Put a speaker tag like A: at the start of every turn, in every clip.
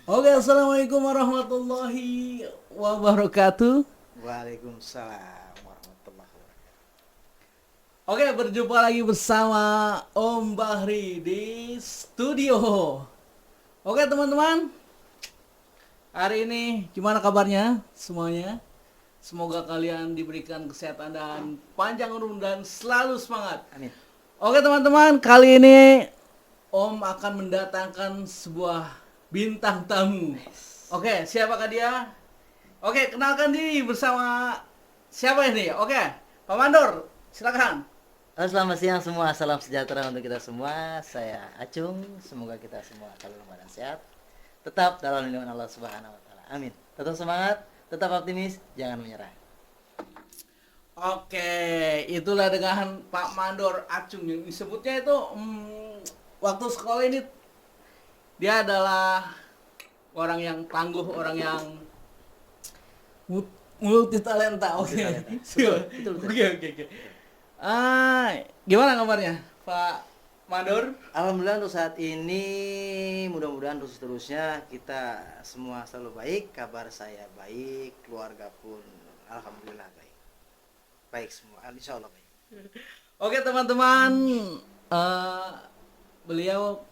A: Oke, assalamualaikum warahmatullahi wabarakatuh.
B: Waalaikumsalam warahmatullahi wabarakatuh.
A: Oke, berjumpa lagi bersama Om Bahri di studio. Oke, teman-teman, hari ini gimana kabarnya semuanya? Semoga kalian diberikan kesehatan dan panjang umur dan selalu semangat.
B: Amin.
A: Oke, teman-teman, kali ini Om akan mendatangkan sebuah bintang tamu. Oke, siapakah dia? Oke, kenalkan diri bersama siapa ini? Oke, Pak Mandor, silakan.
B: Halo, selamat siang semua. Salam sejahtera untuk kita semua. Saya Acung. Semoga kita semua dalam keadaan sehat. Tetap dalam lindungan Allah Subhanahu wa taala. Amin. Tetap semangat, tetap optimis, jangan menyerah.
A: Oke, itulah dengan Pak Mandor Acung yang disebutnya itu waktu sekolah ini dia adalah orang yang tangguh, orang yang multi talenta. Oke.
B: Multitalenta. Betul, betul.
A: Oke. Ah, gimana kabarnya, Pak Mandor?
B: Alhamdulillah untuk saat ini, mudah-mudahan terus terusnya kita semua selalu baik. Kabar saya baik, keluarga pun alhamdulillah baik. Baik semua, insya Allah baik.
A: Oke, teman-teman, eh, beliau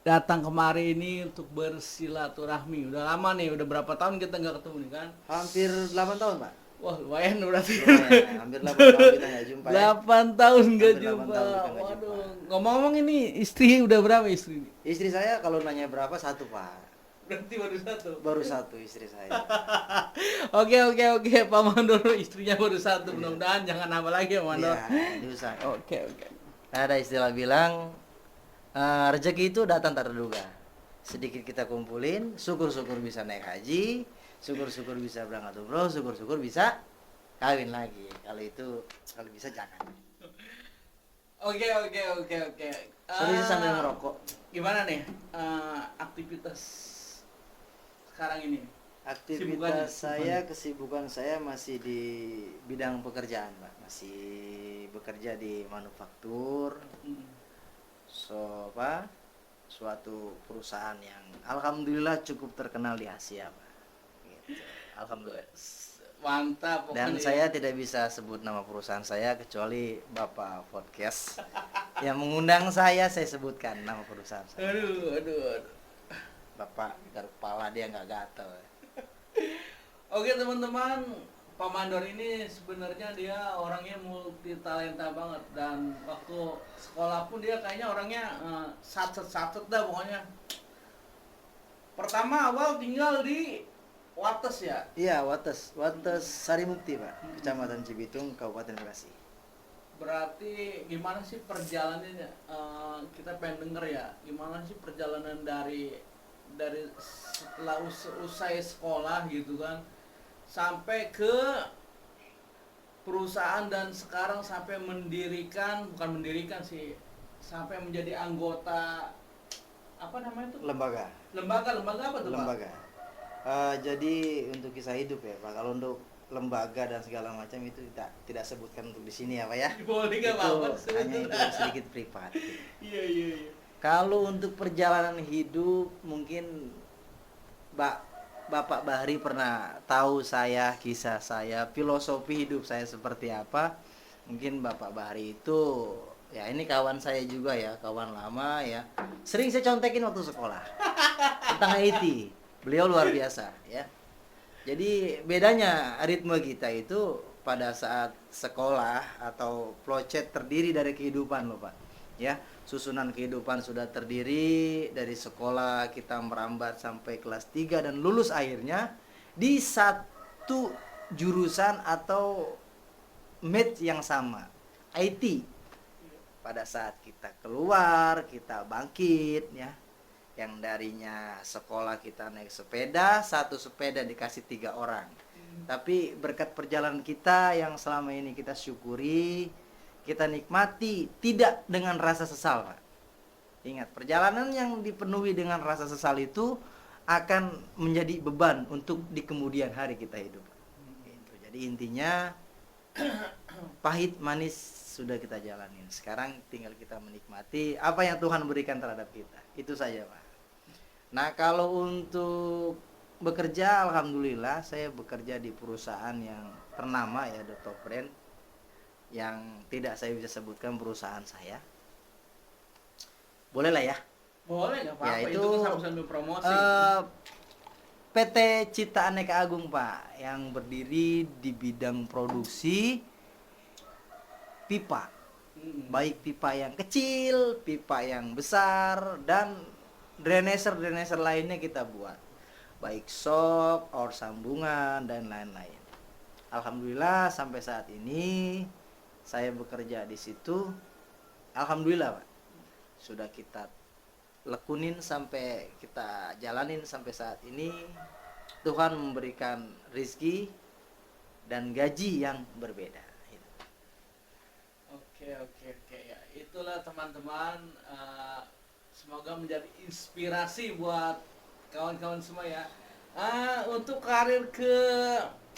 A: datang kemari ini untuk bersilaturahmi. Udah lama nih, udah berapa tahun kita nggak ketemu nih kan?
B: Hampir 8 tahun, Pak.
A: Wah, lumayan berarti.
B: Lumayan, hampir 8 tahun kita nggak jumpa ya.
A: 8 tahun nggak
B: Hampir 8
A: jumpa.
B: tahun kita nggak
A: Waduh,
B: jumpa.
A: ngomong-ngomong ini istri udah berapa istri?
B: Istri saya kalau nanya berapa, satu, Pak.
A: Berarti baru satu.
B: Baru satu istri saya.
A: Oke, Pak Mandor istrinya baru satu. Mudah-mudahan jangan nambah lagi, Pak Mandor.
B: Iya, diusaha.
A: Oke.
B: Ada istilah bilang, rezeki itu datang tak terduga. Sedikit kita kumpulin, syukur-syukur bisa naik haji, syukur-syukur bisa berangkat umroh, syukur-syukur bisa kawin lagi. Kalau bisa jangan.
A: Oke.
B: Sorry sih sambil
A: Ah,
B: ngerokok.
A: Gimana nih aktivitas sekarang ini? Kesibukannya,
B: Kesibukan saya masih di bidang pekerjaan, Pak. Masih bekerja di manufaktur.
A: Hmm.
B: Suatu perusahaan yang alhamdulillah cukup terkenal di Asia, Pak. Gitu. Alhamdulillah.
A: Mantap
B: Dan
A: pokoknya.
B: saya tidak bisa sebut nama perusahaan saya kecuali Bapak Podcast yang mengundang saya sebutkan nama perusahaan saya.
A: Aduh.
B: Bapak garuk kepala dia nggak gatel.
A: Oke, teman-teman, Pak Mandor ini sebenarnya dia orangnya multi talenta banget, dan waktu sekolah pun dia kayaknya orangnya satset dah pokoknya. Pertama awal tinggal di Wates ya.
B: Iya, Wates Sarimukti, Pak. Kecamatan Cibitung, Kabupaten Bekasi.
A: Berarti gimana sih perjalanannya? Kita pengen denger ya. Gimana sih perjalanan dari setelah usai sekolah gitu kan sampai ke perusahaan dan sekarang sampai bukan mendirikan sih, sampai menjadi anggota apa namanya itu?
B: Lembaga.
A: Lembaga apa tuh, Pak?
B: Lembaga. Jadi untuk kisah hidup ya, Pak. Kalau untuk lembaga dan segala macam itu tidak sebutkan untuk di sini ya, Pak ya.
A: Boleh nggak,
B: Itu
A: Pak?
B: hanya itu sedikit privat.
A: Iya.
B: Kalau untuk perjalanan hidup mungkin Bapak Bahri pernah tahu saya, kisah saya, filosofi hidup saya seperti apa. Mungkin Bapak Bahri itu ya ini kawan saya juga ya, kawan lama ya. Sering saya contekin waktu sekolah tentang IT. Beliau luar biasa ya. Jadi bedanya ritme kita itu pada saat sekolah atau plocet terdiri dari kehidupan loh, Pak. Ya, susunan kehidupan sudah terdiri dari sekolah kita merambat sampai kelas 3 dan lulus akhirnya di satu jurusan atau match yang sama, IT. Pada saat kita keluar, kita bangkit ya. Yang darinya sekolah kita naik sepeda, satu sepeda dikasih 3 orang. Tapi berkat perjalanan kita yang selama ini kita syukuri, kita nikmati tidak dengan rasa sesal, Pak. Ingat, perjalanan yang dipenuhi dengan rasa sesal itu akan menjadi beban untuk di kemudian hari kita hidup. Gitu. Jadi intinya pahit manis sudah kita jalanin. Sekarang tinggal kita menikmati apa yang Tuhan berikan terhadap kita. Itu saja, Pak. Nah, kalau untuk bekerja, alhamdulillah saya bekerja di perusahaan yang ternama ya, the top brand, yang tidak saya bisa sebutkan perusahaan saya. Boleh lah ya.
A: Boleh, nggak
B: Ya
A: apa-apa.
B: itu
A: Itu kan sambil promosi.
B: PT Cipta Aneka Agung Pak, yang berdiri di bidang produksi pipa,
A: Mm.
B: baik pipa yang kecil, pipa yang besar, dan drainaser lainnya kita buat, baik shock, or sambungan, dan lain-lain. Alhamdulillah sampai saat ini saya bekerja di situ. Alhamdulillah Pak, sudah kita lekunin sampai kita jalanin sampai saat ini. Tuhan memberikan rizki dan gaji yang berbeda.
A: Oke, oke, oke, ya. Itulah teman-teman, semoga menjadi inspirasi buat kawan-kawan semua ya. Untuk karir ke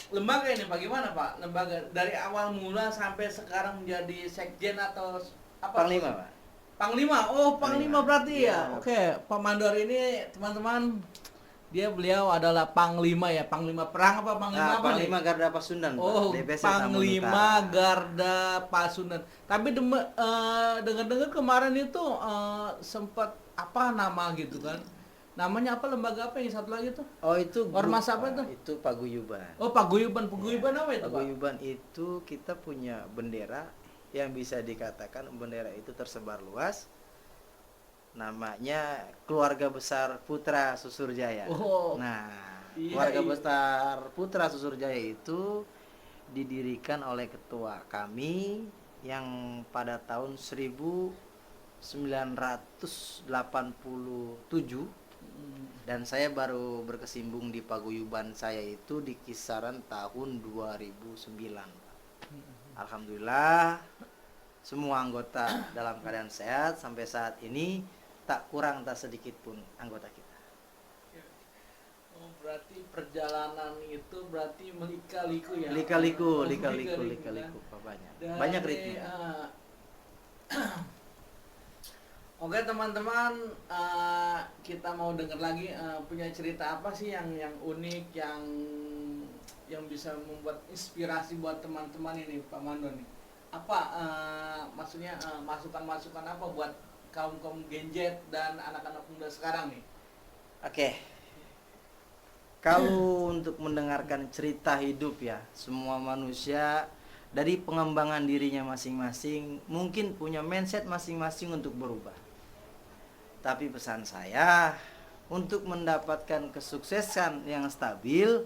A: lembaga ini bagaimana Pak? Lembaga dari awal mula sampai sekarang menjadi sekjen atau apa?
B: Panglima Pak.
A: Panglima. Oh, Panglima
B: Panglima.
A: berarti ya.
B: Iya.
A: Oke, Pak Mandor ini teman-teman, beliau adalah Panglima ya. Panglima perang apa Panglima apa nih?
B: Panglima Garda Pasundan Pak.
A: Oh,
B: DPC Tambun
A: Panglima
B: Utara.
A: Garda Pasundan. Tapi dengar-dengar kemarin itu sempat apa nama gitu kan? Namanya apa, lembaga apa yang satu lagi tuh?
B: Oh itu
A: Ormas apa
B: Pak.
A: itu?
B: Itu paguyuban.
A: Oh, Paguyuban. Paguyuban apa itu, Pak?
B: Paguyuban itu kita punya bendera yang bisa dikatakan bendera itu tersebar luas. Namanya Keluarga Besar Putra Susurjaya.
A: Oh.
B: Nah,
A: Iya,
B: Keluarga
A: iya.
B: Besar Putra Susurjaya itu didirikan oleh ketua kami yang pada tahun 1987, dan saya baru berkesimpung di paguyuban saya itu di kisaran tahun 2009. Alhamdulillah semua anggota dalam keadaan sehat sampai saat ini, tak kurang tak sedikit pun anggota kita.
A: Oh, berarti perjalanan itu berarti melika-liku ya.
B: Lika-liku,
A: Oh,
B: lika-liku,
A: kan?
B: banyak.
A: Dari,
B: Banyak ritme.
A: Oke teman-teman, kita mau dengar lagi punya cerita apa sih yang unik, yang bisa membuat inspirasi buat teman-teman ini Pak Mando nih. Apa maksudnya masukan-masukan apa buat kaum genjet dan anak-anak muda sekarang nih?
B: Oke. Kalau untuk mendengarkan cerita hidup ya, semua manusia dari pengembangan dirinya masing-masing mungkin punya mindset masing-masing untuk berubah. Tapi pesan saya, untuk mendapatkan kesuksesan yang stabil,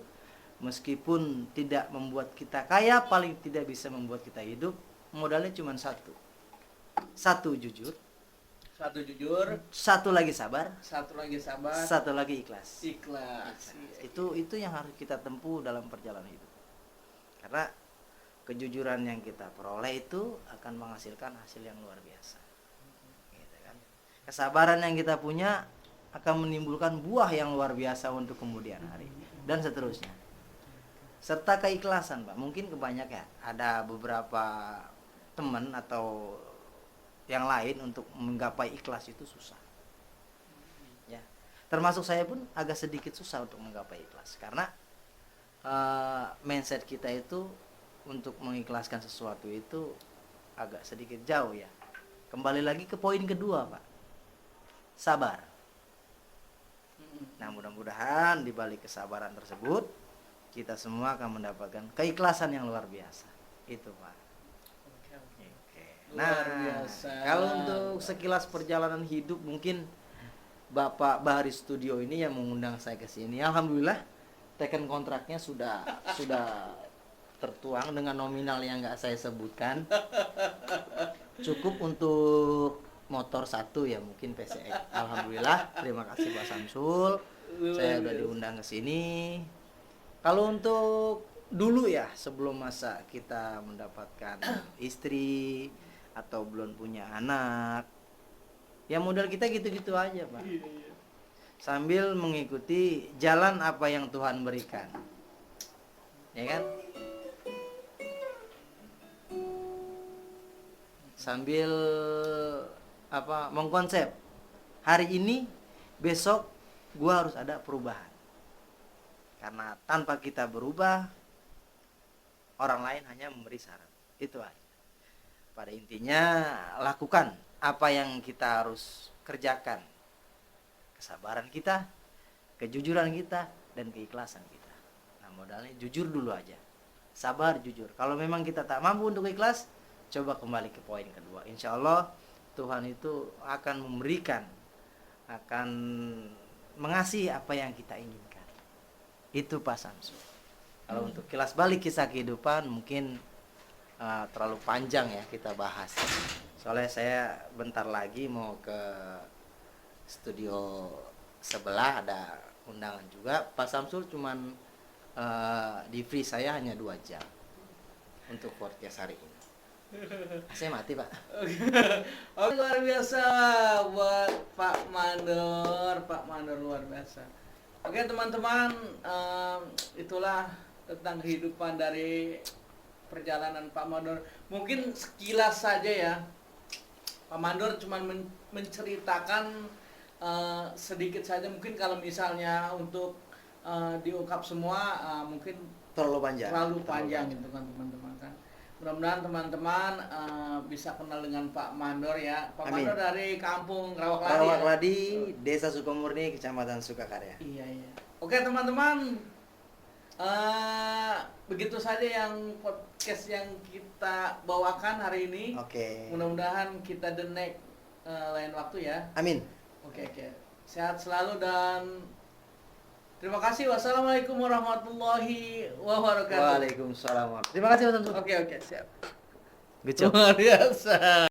B: meskipun tidak membuat kita kaya, paling tidak bisa membuat kita hidup, modalnya cuma satu. Satu jujur,
A: Satu jujur,
B: satu lagi sabar,
A: satu lagi sabar,
B: satu lagi ikhlas.
A: ikhlas.
B: Itu yang harus kita tempuh dalam perjalanan hidup. Karena kejujuran yang kita peroleh itu akan menghasilkan hasil yang luar biasa. Gitu kan. Kesabaran yang kita punya akan menimbulkan buah yang luar biasa untuk kemudian hari dan seterusnya. Serta keikhlasan, Pak. Mungkin kebanyakan ya, ada beberapa teman atau yang lain untuk menggapai ikhlas itu susah. Ya. Termasuk saya pun agak sedikit susah untuk menggapai ikhlas karena mindset kita itu untuk mengikhlaskan sesuatu itu agak sedikit jauh ya. Kembali lagi ke poin kedua, Pak. Sabar. Nah, mudah-mudahan di balik kesabaran tersebut kita semua akan mendapatkan keikhlasan yang luar biasa. Itu, Pak. Oke. Nah,
A: Luar biasa.
B: kalau untuk sekilas perjalanan hidup mungkin Bapak Bahari Studio ini yang mengundang saya ke sini. Alhamdulillah teken kontraknya sudah tertuang dengan nominal yang nggak saya sebutkan. Cukup untuk motor satu ya, mungkin PCX. Alhamdulillah, terima kasih Pak Samsul. Saya udah diundang ke sini. Kalau untuk dulu ya, sebelum masa kita mendapatkan istri atau belum punya anak, ya modal kita gitu-gitu aja, Pak. Sambil mengikuti jalan apa yang Tuhan berikan. Ya kan? Sambil mengkonsep hari ini, besok gua harus ada perubahan. Karena tanpa kita berubah, orang lain hanya memberi saran. Itu aja. Pada intinya, lakukan apa yang kita harus kerjakan. Kesabaran kita, kejujuran kita, dan keikhlasan kita. Nah, modalnya jujur dulu aja. Sabar, jujur. Kalau memang kita tak mampu untuk ikhlas, coba kembali ke poin kedua. Insya Allah Tuhan itu akan memberikan, akan mengasihi apa yang kita inginkan. Itu Pak Samsul. Kalau untuk kilas balik kisah kehidupan mungkin terlalu panjang ya kita bahas. Soalnya saya bentar lagi mau ke studio sebelah, ada undangan juga. Pak Samsul cuman di free saya hanya 2 jam untuk podcast hari ini. Saya mati Pak.
A: Oke, luar biasa buat Pak Mandor luar biasa. Oke teman-teman, itulah tentang kehidupan dari perjalanan Pak Mandor. Mungkin sekilas saja ya, Pak Mandor cuma menceritakan sedikit saja. Mungkin kalau misalnya untuk diungkap semua mungkin
B: Terlalu panjang.
A: gitu kan teman-teman kan. Mudah-mudahan teman-teman bisa kenal dengan Pak Mandor ya. Pak
B: Amin.
A: Mandor dari kampung Rawakladi.
B: Rawakladi, Desa Sukamurni, Kecamatan Sukakarya.
A: Iya. Oke teman-teman, begitu saja yang podcast yang kita bawakan hari ini.
B: Oke.
A: Mudah-mudahan kita the next lain waktu ya.
B: Amin.
A: Oke. Sehat selalu dan terima kasih. Wassalamualaikum warahmatullahi wabarakatuh.
B: Waalaikumsalam. Terima kasih Pak Samsul.
A: Oke, siap.
B: Good job.
A: Luar biasa.